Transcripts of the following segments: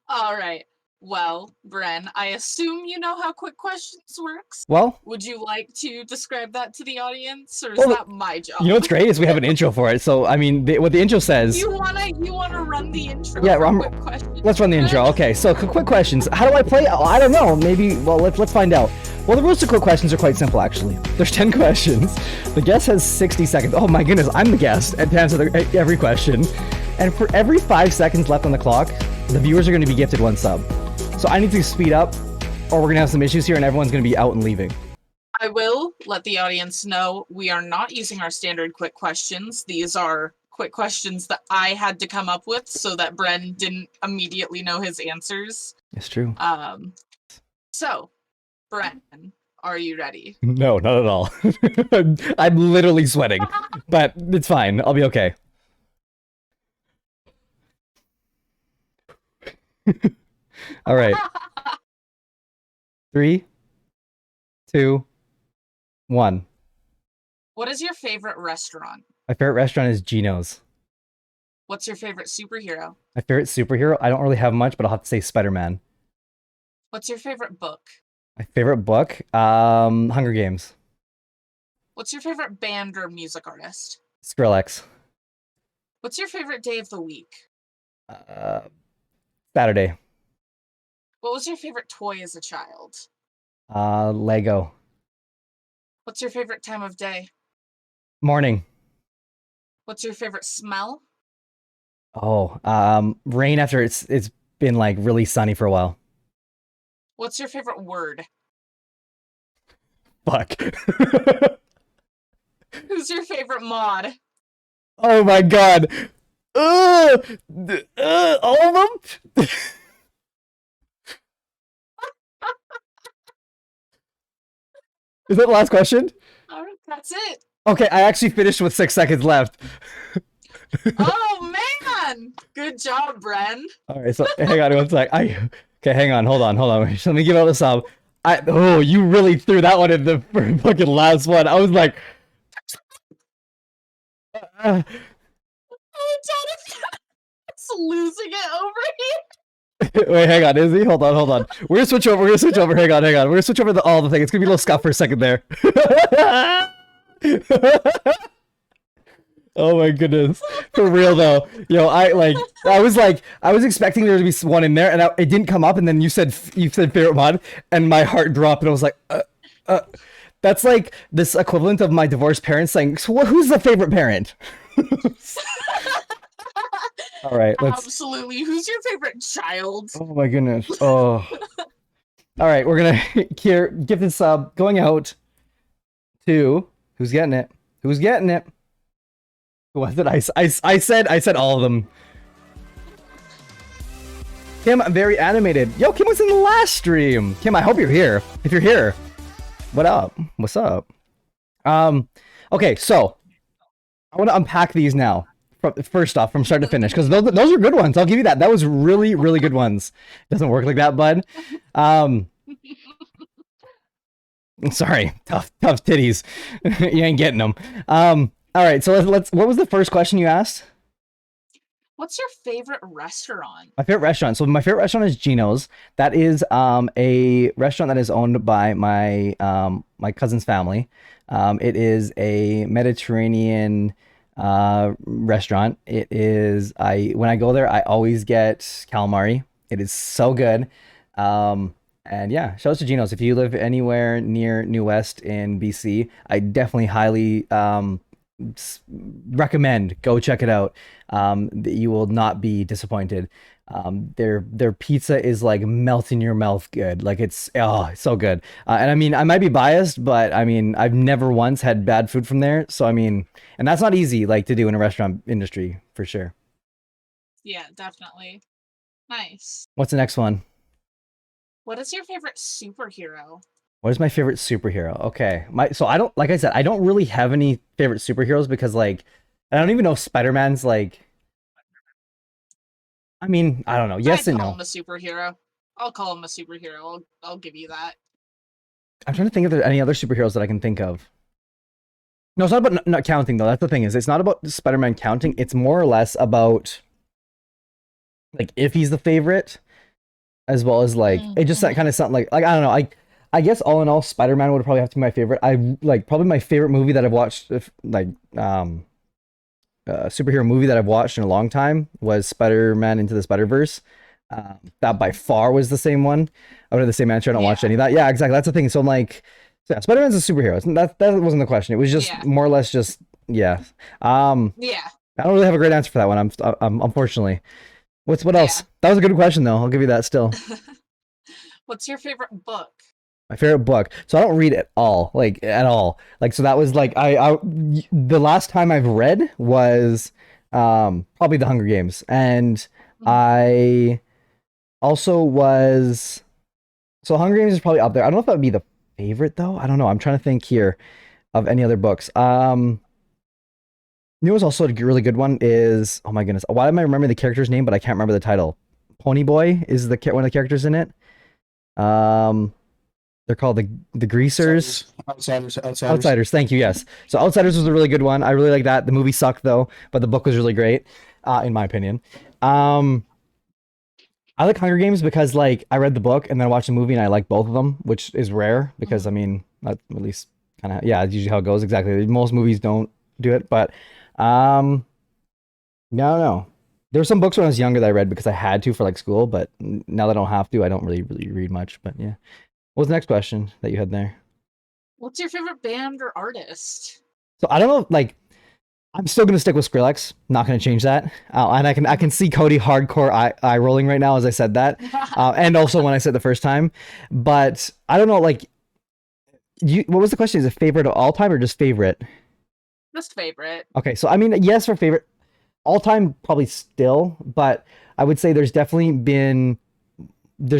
All right. Well, Bren, I assume you know how quick questions works. Well, Would you like to describe that to the audience, or is well, that my you know job? what's great is we have an intro for it. So I mean, what the intro says. You wanna run the intro Yeah, for quick questions, let's run the intro. Bren? Okay, so quick questions. How do I play? Oh, I don't know. Maybe. Well, let's find out. Well, the rules to quick questions are quite simple, actually. There's 10 questions. The guest has 60 seconds. Oh my goodness, I'm the guest and to answer every question. And for every 5 seconds left on the clock, the viewers are going to be gifted 1 sub. So I need to speed up, or we're going to have some issues here, and everyone's going to be out and leaving. I will let the audience know we are not using our standard quick questions. These are quick questions that I had to come up with so that Bren didn't immediately know his answers. It's true. So, Bren, are you ready? No, not at all. I'm literally sweating, but it's fine. I'll be okay. All right. 3, 2, 1. What is your favorite restaurant? My favorite restaurant is Gino's. What's your favorite superhero? My favorite superhero? I don't really have much, but I'll have to say Spider-Man. What's your favorite book? My favorite book? Hunger Games. What's your favorite band or music artist? Skrillex. What's your favorite day of the week? Saturday. What was your favorite toy as a child? Lego. What's your favorite time of day? Morning. What's your favorite smell? Oh, rain after it's been like really sunny for a while. What's your favorite word? Fuck. Who's your favorite mod? Oh my god. All of them? Is that the last question? All right, that's it. Okay, I actually finished with 6 seconds left. Oh man! Good job, Bren. All right, so hang on 1 sec. Okay, hang on, hold on. Let me give out a sub. Oh, you really threw that one in the fucking last one. I was like, Oh, Jonathan's losing it over here. wait, hang on, is he? Hold on. We're gonna switch over. Hang on. We're gonna switch over all the things. It's gonna be a little scuff for a second there. Oh my goodness. For real though. Yo, I was expecting there to be one in there, and it didn't come up, and then you said favorite mod, and my heart dropped, and I was like, that's like this equivalent of my divorced parents saying, so who's the favorite parent? All right, Absolutely. Who's your favorite child? Oh my goodness. Oh. All right, we're gonna here give this sub going out to who's getting it? Who's getting it? Who was it? I said all of them. Kim, I'm very animated. Yo, Kim was in the last stream. Kim, I hope you're here. If you're here, what up? What's up? Okay, so I want to unpack these now. First off, from start to finish, because those are good ones. I'll give you that. That was really, really good ones. Doesn't work like that, bud. Sorry, tough titties. You ain't getting them. All right, so let's. What was the first question you asked? What's your favorite restaurant? My favorite restaurant. So my favorite restaurant is Gino's. That is a restaurant that is owned by my my cousin's family. It is a Mediterranean restaurant. It is when I go there, I always get calamari. It is so good. And yeah, shout out to Gino's. If you live anywhere near New West in BC, I definitely highly recommend go check it out. You will not be disappointed. Their pizza is like melt in your mouth good. Like it's so good. And I mean, I might be biased, but I mean, I've never once had bad food from there. So I mean, and that's not easy like to do in a restaurant industry for sure. Yeah, definitely. Nice. What's the next one? What is your favorite superhero? What is my favorite superhero? Okay, so I don't, like I said, I don't really have any favorite superheroes because like I don't even know if Spider-Man's like. I mean, I don't know. Yes and no. I'll call him a superhero. I'll call him a superhero. I'll give you that. I'm trying to think if there's any other superheroes that I can think of. No, it's not about not counting though. That's the thing is, it's not about Spider-Man counting. It's more or less about like if he's the favorite, as well as like it just Mm-hmm. kind of sound like I don't know. I guess all in all, Spider-Man would probably have to be my favorite. I like probably my favorite movie that I've watched, if like superhero movie that I've watched in a long time was Spider-Man Into the Spider-Verse. That by far was the same one. I would have the same answer. I don't watch Yeah. any of that. Yeah, exactly. That's the thing. So I'm like, so yeah, Spider-Man's a superhero. That wasn't the question. It was just Yeah. more or less just yeah. Um, Yeah. I don't really have a great answer for that one. I'm unfortunately. What else? Yeah. That was a good question though. I'll give you that still. What's your favorite book? My favorite book. So I don't read at all, like at all. Like so that was like the last time I've read was probably The Hunger Games, and Mhm. I also was so Hunger Games is probably up there. I don't know if that would be the favorite though. I don't know. I'm trying to think here of any other books. You know what's also a really good one is oh my goodness. Why am I remembering the character's name but I can't remember the title? Pony Boy is one of the characters in it. Um they're called the Greasers. Outsiders. Outsiders, thank you. Yes. So Outsiders was a really good one. I really like that. The movie sucked though, but the book was really great, in my opinion. Um, I like Hunger Games because like I read the book and then I watched the movie and I like both of them, which is rare because I Mhm. mean that at least kind of yeah, it's usually how it goes. Exactly. Most movies don't do it, but um, no. There were some books when I was younger that I read because I had to for like school, but now that I don't have to, I don't really read much. But yeah, what was the next question that you had there? What's your favorite band or artist? So I don't know, like I'm still gonna stick with Skrillex. Not gonna change that. And I can Mhm. see Cody hardcore eye rolling right now as I said that, and also when I said the first time. But I don't know. Like, what was the question? Is it favorite of all time or just favorite? Just favorite. Okay, so I mean, yes, for favorite all time, probably still, but I would say there's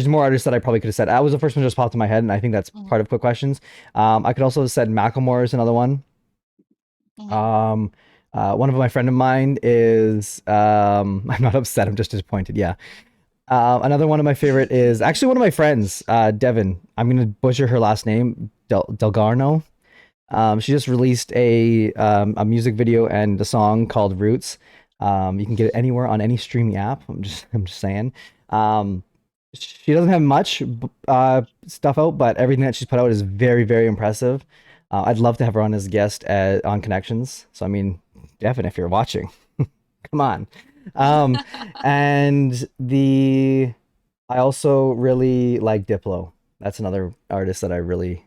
more artists that I probably could have said. That was the first one that just popped in my head, and I think that's Mhm. part of quick questions. I could also have said Macklemore is another one. Mhm. Um, one of my friend of mine is I'm not upset. I'm just disappointed. Yeah. Another one of my favorite is actually one of my friends, Devin. I'm gonna butcher her last name, Delgarno. She just released a music video and a song called Roots. You can get it anywhere on any streaming app. I'm just saying. Um, she doesn't have much stuff out, but everything that she's put out is very impressive. I'd love to have her on as a guest on Connections. So I mean, Devin, if you're watching, come on. Um, and I also really like Diplo. That's another artist that I've really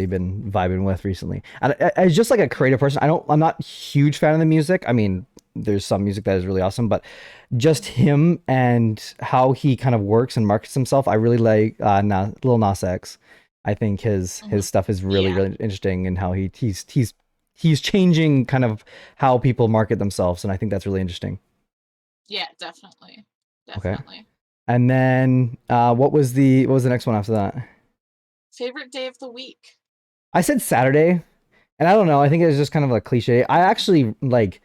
been vibing with recently. And as just like a creative person, I'm not a huge fan of the music. I mean, there's some music that is really awesome, but just him and how he kind of works and markets himself, I really like Lil Nas X. I think his Mhm. stuff is Yeah. really interesting and how he's changing kind of how people market themselves, and I think that's really interesting. Yeah, definitely. Okay. Definitely. And then what was the next one after that? Favorite day of the week? I said Saturday, and I don't know. I think it's just kind of a cliche. I actually like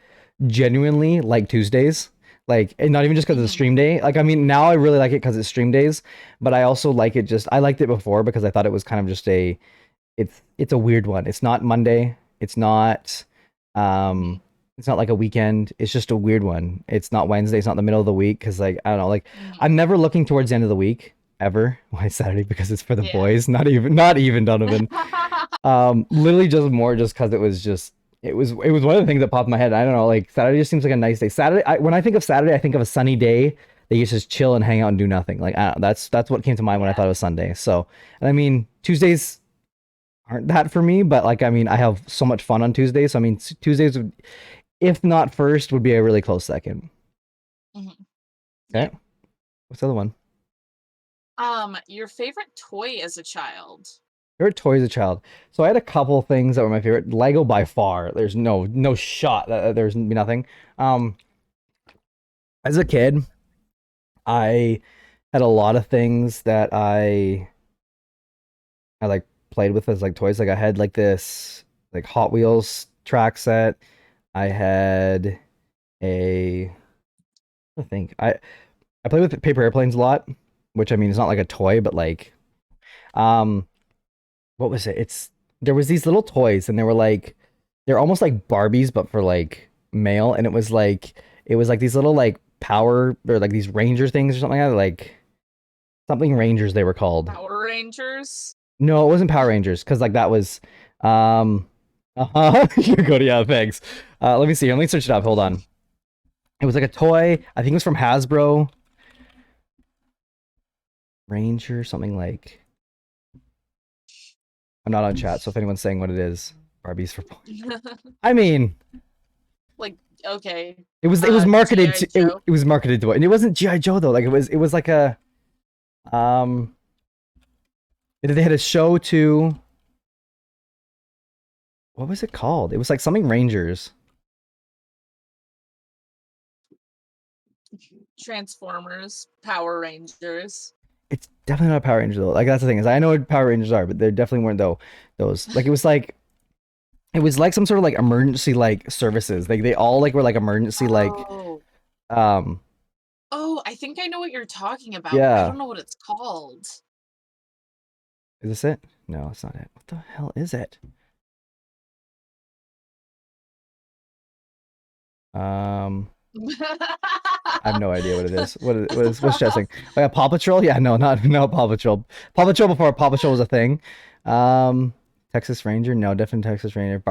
genuinely like Tuesdays, like and not even just because it's Mhm. stream day. Like I mean, now I really like it because it's stream days, but I also like it just I liked it before because I thought it was kind of just it's a weird one. It's not Monday. Um it's not like a weekend. It's just a weird one. It's not Wednesday. It's not the middle of the week because like I don't know. Like Mhm. I'm never looking towards the end of the week ever. Why Saturday? Because it's for the Yeah. boys. Not even Donovan. Literally just more just because it was one of the things that popped in my head. I don't know, like Saturday just seems like a nice day. When I think of Saturday, I think of a sunny day that you just chill and hang out and do nothing. Like I don't know, that's what came to mind when I Yeah. thought it was Sunday. So, and I mean Tuesdays aren't that for me, but like I mean I have so much fun on Tuesdays. So I mean Tuesdays, if not first, would be a really close second. Mhm. Yeah. Okay, what's the other one? Your favorite toy as a child? Favorite toy as a child. So I had a couple things that were my favorite. Lego by far. There's no shot that there's nothing. Um, as a kid, I had a lot of things that I like played with as like toys. Like I had like this like Hot Wheels track set. I had a I think I played with paper airplanes a lot, which I mean it's not like a toy, but like um what was it? There was these little toys and they were like they're almost like Barbies but for like male and it was like these little like power or like these ranger things or something like that. Like something rangers they were called. Power Rangers? No, it wasn't Power Rangers because like that was you go to yeah, thanks. Let me see. Let me search it up. Hold on. It was like a toy. I think it was from Hasbro. Ranger, something like. I'm not on chat, so if anyone's saying what it is, Barbies for boys. I mean, Like, okay. it was marketed G.I. to Joe. it was marketed to it, and it wasn't GI Joe though. Like it was like a they had a show too. What was it called? It was like something Rangers. Transformers, Power Rangers. It's definitely not a Power Ranger though. Like that's the thing is I know what Power Rangers are, but they definitely weren't those. Like it was like some sort of like emergency like services. Like they all like were like emergency like Oh. um Oh, I think I know what you're talking about. Yeah. I don't know what it's called. Is this it? No, it's not it. What the hell is it? I have no idea what it is. What's chessing? Oh yeah, Paw Patrol? Yeah, no, not Paw Patrol. Paw Patrol before Paw Patrol was a thing. Texas Ranger? No, definitely Texas Ranger.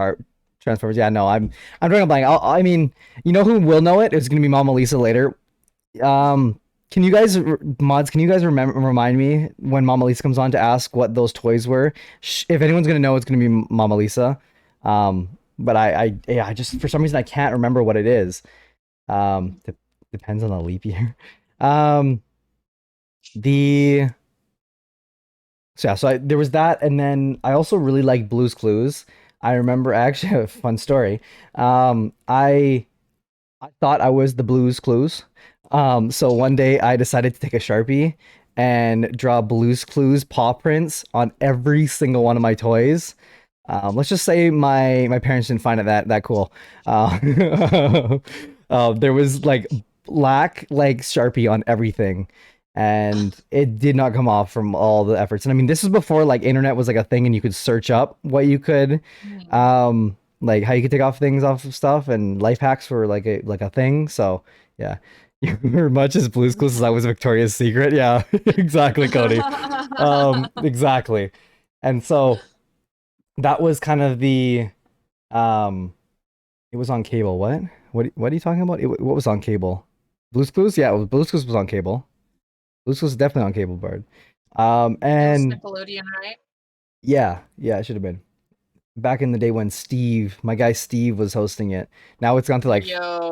Transformers? Yeah, no, I'm drawing a blank. I mean, you know who will know it? It's gonna be Mama Lisa later. Can you guys mods? Can you guys remind me when Mama Lisa comes on to ask what those toys were? If anyone's gonna know, it's gonna be Mama Lisa. But I just for some reason I can't remember what it is. Depends on the leap year. There was that, and then I also really like Blue's Clues. I remember I actually have a fun story. I thought I was the Blue's Clues. So one day I decided to take a Sharpie and draw Blue's Clues paw prints on every single one of my toys. Let's just say my parents didn't find it that cool. There was like black like Sharpie on everything, and it did not come off from all the efforts. And I mean, this was before like internet was like a thing, and you could search up what you could, like how you could take off things off of stuff, and life hacks were like a thing. So yeah. You were much as Blue's Clues as I was Victoria's Secret. Yeah, exactly, Cody. Exactly. And so that was kind of the it was on cable. What are you talking about? What was on cable? Blue's Clues? Yeah, Blue's Clues was on cable. Blue's Clues was definitely on cable, Bard. And Nickelodeon, right? yeah, it should have been. Back in the day when my guy Steve was hosting it. Now it's gone to like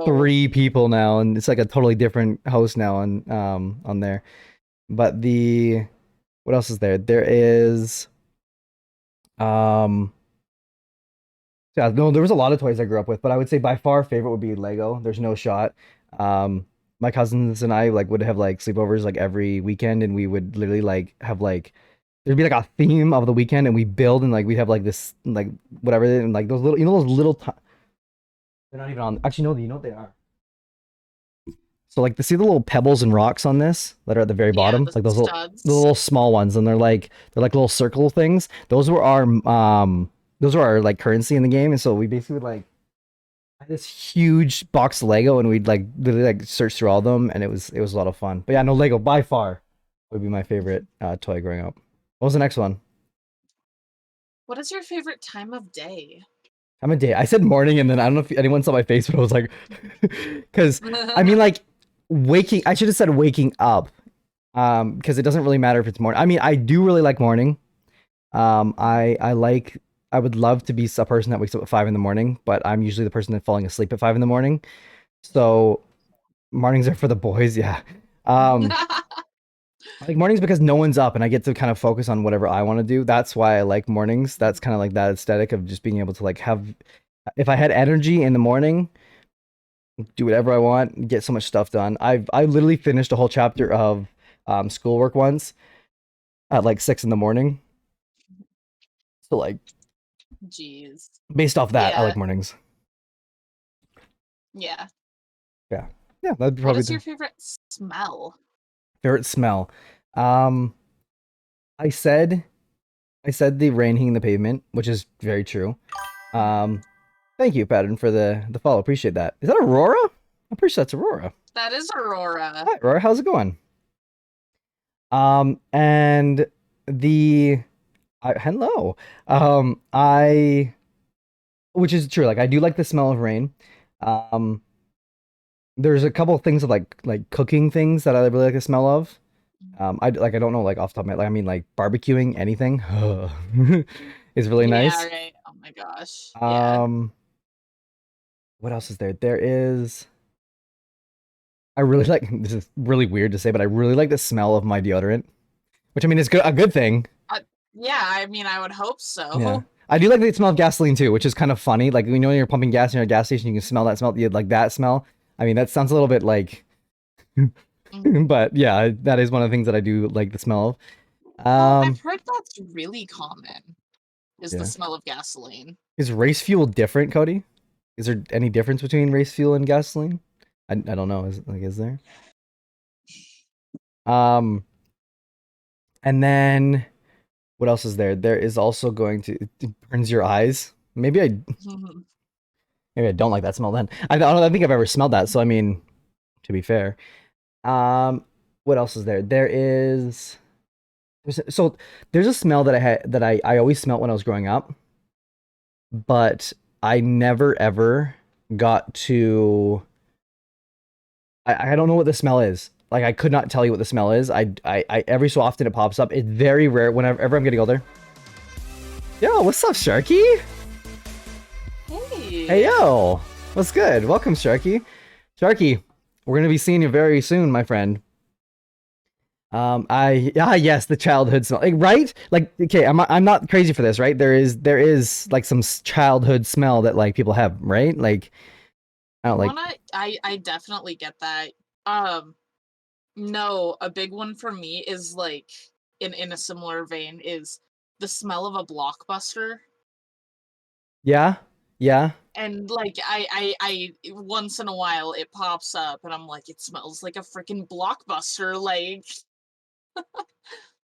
3 people now, and it's like a totally different host now on there. But what else is there? There is yeah, no, there was a lot of toys I grew up with, but I would say by far favorite would be Lego. There's no shot. My cousins and I like would have like sleepovers like every weekend, and we would literally like have like there'd be like a theme of the weekend, and we build and like we'd have like this like whatever, and like those little those little they're not even on. Actually, no, you know what they are. So like see the little pebbles and rocks on this that are at the very bottom, like those the little small ones, and they're like little circle things. Those were our like currency in the game, and so we basically would like had this huge box of Lego, and we'd like literally like search through all of them, and it was a lot of fun. But yeah, no, Lego by far would be my favorite toy growing up. What was the next one? What is your favorite time of day? Time of day. I said morning, and then I don't know if anyone saw my face, but I was like, because I mean, like waking. I should have said waking up, because it doesn't really matter if it's morning. I mean, I do really like morning. I would love to be a person that wakes up at 5 in the morning, but I'm usually the person that's falling asleep at 5 in the morning. So mornings are for the boys, yeah. I like mornings because no one's up and I get to kind of focus on whatever I want to do. That's why I like mornings. That's kind of like that aesthetic of just being able to like have, if I had energy in the morning, do whatever I want, get so much stuff done. I literally finished a whole chapter of schoolwork once at like 6 in the morning. So like, jeez. Based off that, I like mornings. Yeah. Yeah. Yeah, that'd be probably. What is your favorite smell? Favorite smell. I said the rain hitting the pavement, which is very true. Thank you, Pattern, for the follow. Appreciate that. Is that Aurora? I'm pretty sure that's Aurora. That is Aurora. Hi, Aurora. How's it going? And the hello. I which is true. Like I do like the smell of rain. Um, there's a couple of things of like cooking things that I really like the smell of. I don't know like off the top of my like I mean like barbecuing anything is really Yeah, nice. right. Oh my gosh. Yeah. Um, what else is there? There is. I really like. This is really weird to say, but I really like the smell of my deodorant, which I mean is good a good thing. Uh, yeah, I mean, I would hope Yeah. so. I do like the smell of gasoline too, which is kind of funny. Like you know when you're pumping gas in a gas station, you can smell that smell. You like that smell. I mean, that sounds a little bit like, Mhm. but yeah, that is one of the things that I do like the smell of. Well, I've heard that's really common, is the Yeah. smell of gasoline. Is race fuel different, Cody? Is there any difference between race fuel and gasoline? I don't know. Is there? Um, and then what else is there? There is also going to it burns your eyes. Maybe I don't like that smell then. I don't think I've ever smelled that, so I mean, to be fair. Um, what else is there? There's a smell that I had that I always smelled when I was growing up, but I never ever got to I don't know what the smell is. Like I could not tell you what the smell is. I every so often it pops up. It's very rare whenever I'm getting older. Yo, what's up, Sharky? Hey. Hey yo, what's good? Welcome, Sharky. Sharky, we're gonna be seeing you very soon, my friend. Yes, the childhood smell, like, right? Like, okay, I'm not crazy for this, right? There is like some childhood smell that like people have, right? Like, I don't like. I definitely get that. Um, no, a big one for me is like in a similar vein is the smell of a blockbuster. Yeah, yeah. And like I once in a while it pops up and I'm like, it smells like a freaking blockbuster, like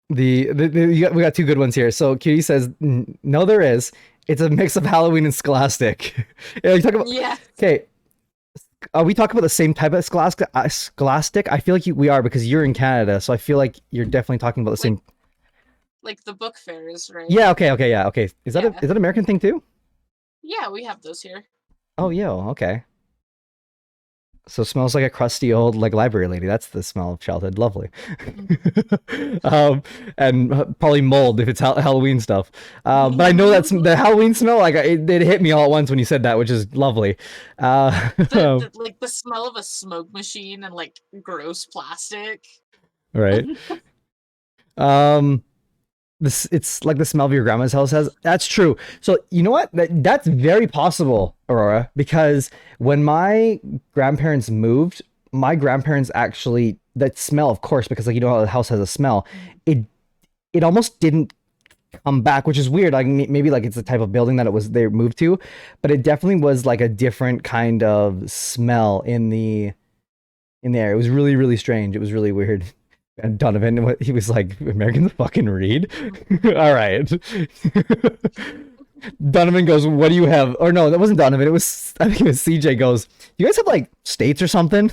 We got two good ones here. So Cutie says, No, there is. It's a mix of Halloween and Scholastic." Yeah, you talk about. yeah. Okay, are we talking about the same type of Scholastic? I feel like we are because you're in Canada, so I feel like you're definitely talking about the Like same. like the book fairs, right? Yeah. Okay. Okay. Yeah. Okay. Is that Yeah. is that American thing too? Yeah, we have those here. Oh, yo. Okay. So it smells like a crusty old like library lady. That's the smell of childhood. Lovely. And probably mold if it's Halloween stuff. But I know that's the Halloween smell. Like it hit me all at once when you said that, which is lovely. Like the smell of a smoke machine and like gross plastic. Right. Um, this it's like the smell of your grandma's house has. That's true. So you know what? That's very possible, Aurora, because when my grandparents moved, my grandparents actually that smell, of course, because like you know how the house has a smell, it it almost didn't come back, which is weird. Like maybe like it's the type of building that it was they moved to, but it definitely was like a different kind of smell in the air. It was really really strange. It was really weird. And Donovan, he was like, Americans fucking read? All right. Donovan goes, what do you have? Or no, that wasn't Donovan. I think it was CJ goes, you guys have like states or something?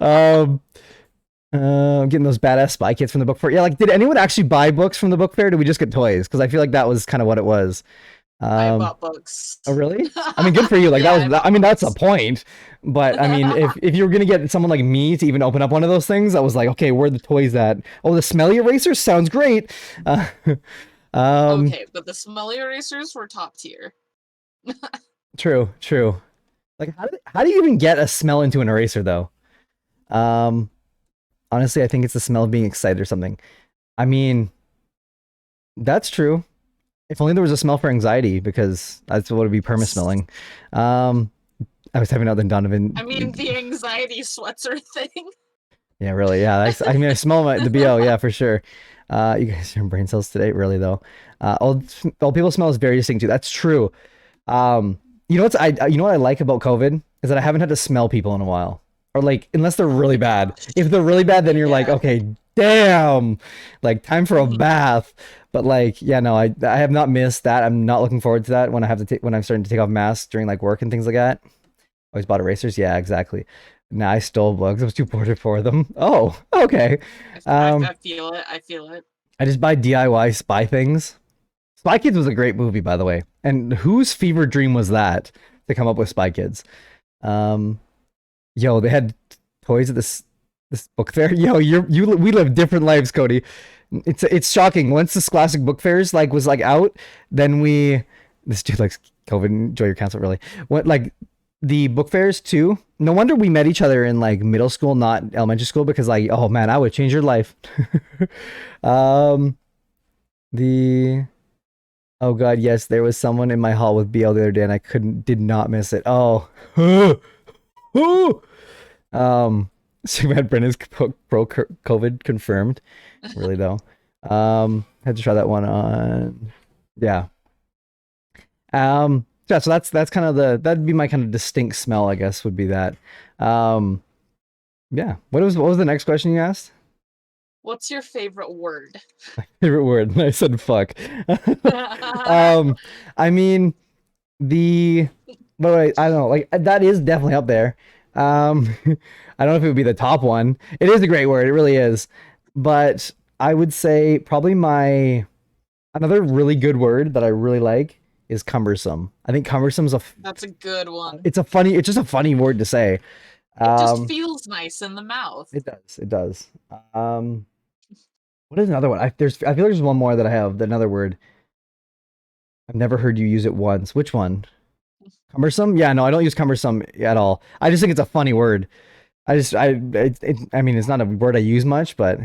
um, getting those badass spy kits from the book fair. Yeah, like, did anyone actually buy books from the book fair? Or did we just get toys? Because I feel like that was kind of what it was. I Um, bought books. oh, really? I mean, good for you. Like, Yeah, that was, I mean, that's a point. But I mean, books. if you were gonna get someone like me to even open up one of those things, I was like, okay, where are the toys at? Oh, the smelly erasers sounds great. Uh, Okay, but the smelly erasers were top tier. true, true. Like, how do you even get a smell into an eraser though? Um, honestly, I think it's the smell of being excited or something. I mean, that's true. If only there was a smell for anxiety, because that's what would be perma smelling. Um, I was having out than Donovan. I mean, the anxiety sweater thing. Yeah, really. Yeah, I mean, I smell the BO. Yeah, for sure. You guys are in brain cells today, really though. Old people smell is very distinct too. That's true. You know you know what I like about COVID is that I haven't had to smell people in a while, or like unless they're really bad. If they're really bad, then you're like, Yeah. okay, damn, like time for a bath. But like, yeah, no, I have not missed that. I'm not looking forward to that when I have to when I'm starting to take off masks during like work and things like that. Always bought erasers. Yeah, exactly. Nah, I stole books. I was too poor for them. Oh, okay. I feel it. I feel it. I just buy DIY spy things. Spy Kids was a great movie, by the way. And whose fever dream was that to come up with Spy Kids? Yo, they had toys at this book fair. Yo, we live different lives, Cody. It's shocking. Once this classic book fairs was out, then this dude likes COVID. Enjoy your counsel, really. What the book fairs too? No wonder we met each other in middle school, not elementary school, because oh man, I would change your life. The Oh god, yes, there was someone in my hall with BL the other day, and I did not miss it. Oh, so we had Brendan's pro COVID confirmed. Really though, had to try that one on. Yeah. Yeah. So that's kind of that'd be my kind of distinct smell, I guess, would be that. Yeah. What was the next question you asked? What's your favorite word? My favorite word. I said fuck. I mean, but I don't know, that is definitely up there. I don't know if it would be the top one. It is a great word, it really is. But I would say probably another really good word that I really like is cumbersome. I think cumbersome's that's a good one. It's just a funny word to say. It just feels nice in the mouth. It does. What is another one? I feel like there's one more that I have, another word. I've never heard you use it once. Which one? Cumbersome? Yeah, no, I don't use cumbersome at all. I just think it's a funny word. I mean, it's not a word I use much, but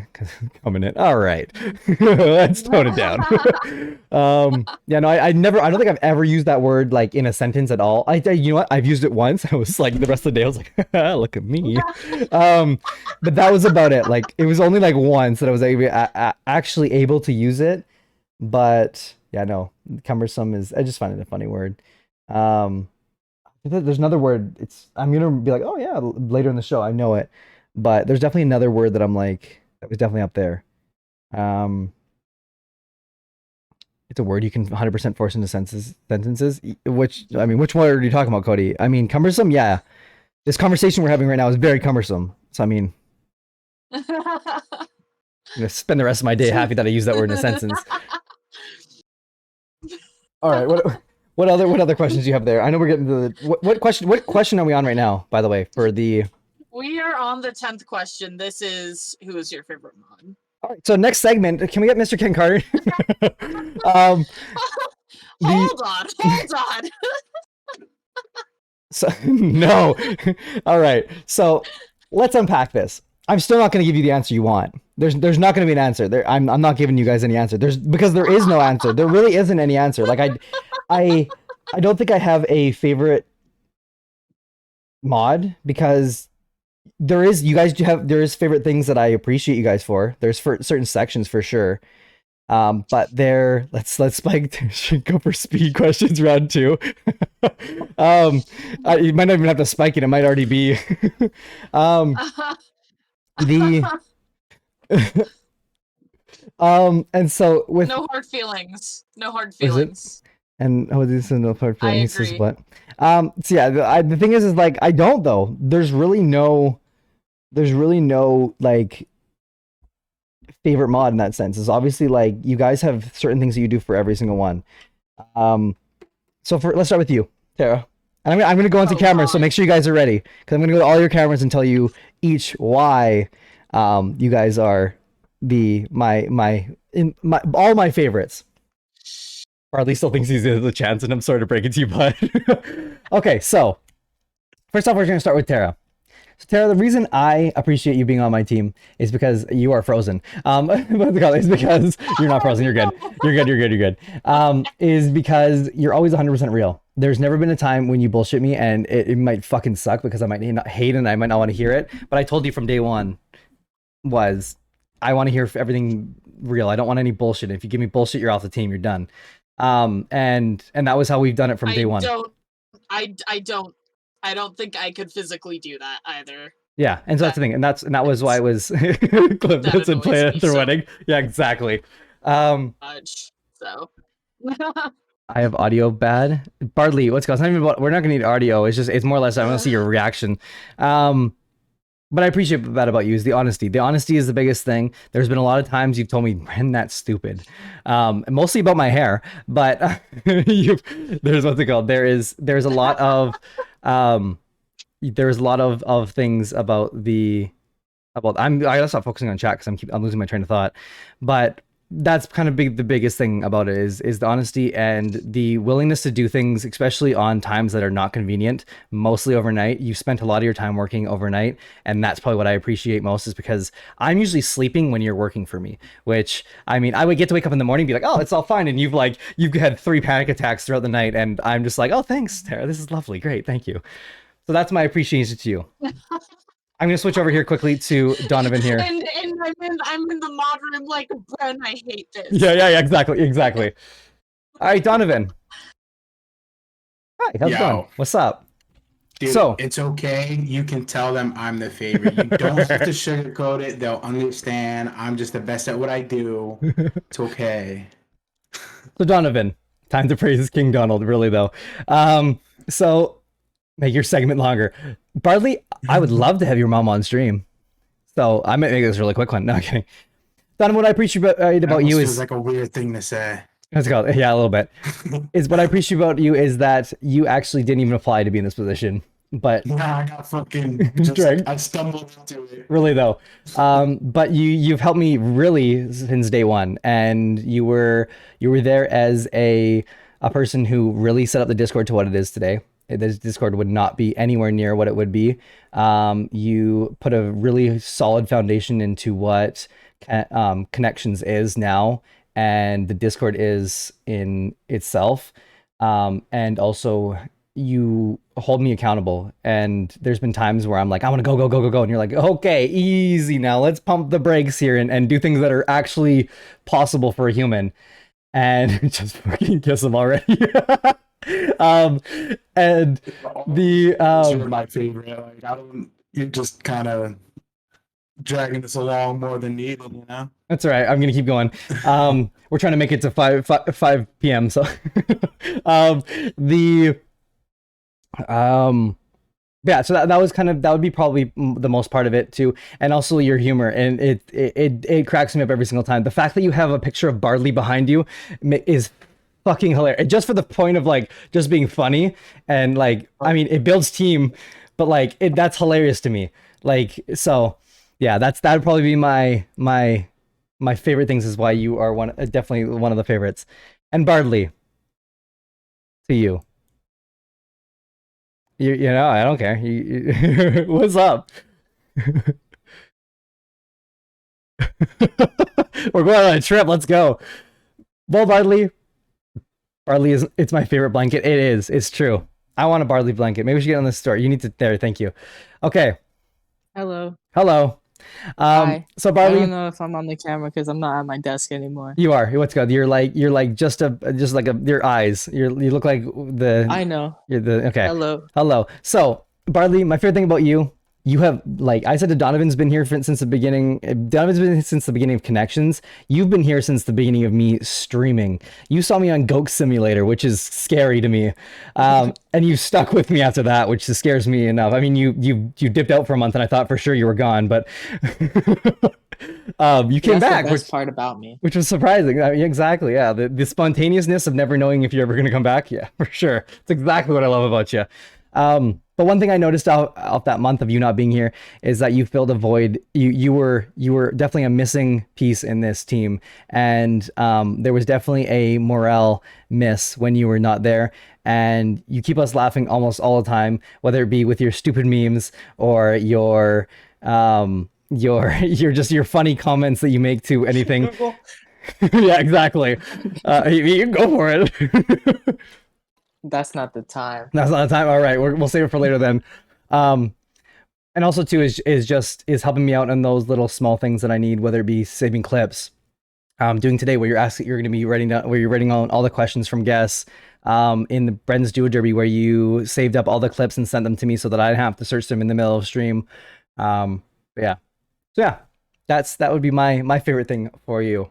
coming in. All right, let's tone it down. Yeah, no, I don't think I've ever used that word in a sentence at all. You know what? I've used it once. I was the rest of the day I was like, look at me. But that was about it. It was only once that I was actually able to use it. But yeah, no, cumbersome I just find it a funny word. There's another word. I'm gonna be oh yeah, later in the show. I know it, but there's definitely another word that I'm that was definitely up there. It's a word you can 100% force into sentences. Which word are you talking about, Cody? I mean, cumbersome. Yeah, this conversation we're having right now is very cumbersome. So I mean, I'm gonna spend the rest of my day happy that I use that word in a sentence. All right, what other questions do you have there? I know we're getting to the what question are we on right now, by the way, for the We are on the 10th question. This is who is your favorite mod? All right, so next segment, can we get MrKenCarter? Hold on. So no. All right. So let's unpack this. I'm still not going to give you the answer you want. There's not going to be an answer. I'm not giving you guys any answer. Because there is no answer. There really isn't any answer. I don't think I have a favorite mod because there is favorite things that I appreciate you guys for. There's for certain sections for sure. But let's spike go for speed questions round 2. You might not even have to spike it. It might already be and so with no hard feelings. And this is no hard feelings. I agree. What? So yeah, the thing is I don't though. There's really no favorite mod in that sense. It's obviously you guys have certain things that you do for every single one. So let's start with you, Tara. And I'm gonna go into camera, so make sure you guys are ready, because I'm gonna go to all your cameras and tell you each why you guys are all my favorites. Or at least still thinks he's the chance, and I'm sorry to break it to you, but okay, so first off, we're gonna start with Tara. So Tara, the reason I appreciate you being on my team is because you are frozen. It's because you're not frozen. You're good. You're good. Is because you're always 100% real. There's never been a time when you bullshit me, and it might fucking suck because I might not hate it and I might not want to hear it. But I told you from day one was I want to hear everything real. I don't want any bullshit. If you give me bullshit, you're off the team. You're done. And that was how we've done it from day one. I don't think I could physically do that either. Yeah, and so that's the thing, and that was why I was clip notes and play at their wedding. Yeah, exactly. So I have audio bad. Bardley, what's going on? It's not even about, we're not gonna need audio. It's more or less I want to see your reaction. But I appreciate that about you is the honesty. The honesty is the biggest thing. There's been a lot of times you've told me, Bren, that's stupid. Mostly about my hair, but there's what's it called? There's a lot of there's a lot of things about I gotta stop focusing on chat because I'm losing my train of thought. But that's kind of the biggest thing about it is the honesty and the willingness to do things, especially on times that are not convenient, mostly overnight. You spent a lot of your time working overnight, and that's probably what I appreciate most is because I'm usually sleeping when you're working for me, which I mean, I would get to wake up in the morning and be like, oh, it's all fine. And you've had 3 panic attacks throughout the night. And I'm just like, oh, thanks, Tara. This is lovely. Great. Thank you. So that's my appreciation to you. I'm gonna switch over here quickly to Donovan here. And I'm in the mod room like, Bren, I hate this. Yeah, exactly. All right, Donovan. Hi, how's it going? What's up? Dude, so it's okay. You can tell them I'm the favorite. You don't have to sugarcoat it. They'll understand. I'm just the best at what I do. It's okay. So Donovan, time to praise King Donald, really though. So make your segment longer. Bardley, I would love to have your mom on stream. So I might make this a really quick one. No, I'm kidding. Donovan, what I appreciate about you is like a weird thing to say. Let's go. Yeah, a little bit. Is what I appreciate about you is that you actually didn't even apply to be in this position. But nah, I got fucking just, I stumbled into it. Really though. But you've helped me really since day one. And you were there as a person who really set up the Discord to what it is today. This Discord would not be anywhere near what it would be. You put a really solid foundation into what Connections is now, and the Discord is in itself. And also you hold me accountable. And there's been times where I'm like, I want to go. And you're like, okay, easy now. Let's pump the brakes here and do things that are actually possible for a human. And just fucking kiss them already. And the you're my favorite. Like you're just kind of dragging this along more than needed, you know. That's all right. I'm gonna keep going. We're trying to make it to 5 p.m. So yeah, so that was that would be probably the most part of it too, and also your humor, and it cracks me up every single time. The fact that you have a picture of Bardley behind you is fucking hilarious, just for the point of like just being funny, and like I mean it builds team, but like that's hilarious to me. Like so, yeah, that'd probably be my favorite things is why you are definitely one of the favorites. And Bardley, to you. You know, I don't care. What's up? We're going on a trip. Let's go. Well, Bardley it's my favorite blanket. It is. It's true. I want a Bardley blanket. Maybe we should get on this store. You need to there. Thank you. Okay. Hello. Hi. So Bardley, I don't know if I'm on the camera because I'm not at my desk anymore. You are. What's good? You're like just like your eyes. You look like the. I know. You're the okay. Hello. So Bardley, my favorite thing about you have, like I said to Donovan's been here since the beginning. Donovan's been since the beginning of Connections. You've been here since the beginning of me streaming. You saw me on Goat Simulator, which is scary to me, and you stuck with me after that, which scares me enough. I mean, you dipped out for a month, and I thought for sure you were gone, but you came back. The best part about me, which was surprising. Exactly, yeah. The spontaneousness of never knowing if you're ever going to come back. Yeah, for sure. It's exactly what I love about you. But one thing I noticed out that month of you not being here is that you filled a void. You were definitely a missing piece in this team, and there was definitely a morale miss when you were not there. And you keep us laughing almost all the time, whether it be with your stupid memes or your funny comments that you make to anything. Yeah, exactly. You can go for it. That's not the time. That's not the time. All right, we'll save it for later then. And also too is helping me out in those little small things that I need, whether it be saving clips, doing today where you're going to be writing down, where you're writing on all the questions from guests, in the Bren's Duo Derby where you saved up all the clips and sent them to me so that I didn't have to search them in the middle of stream. Yeah, so yeah, that would be my favorite thing for you.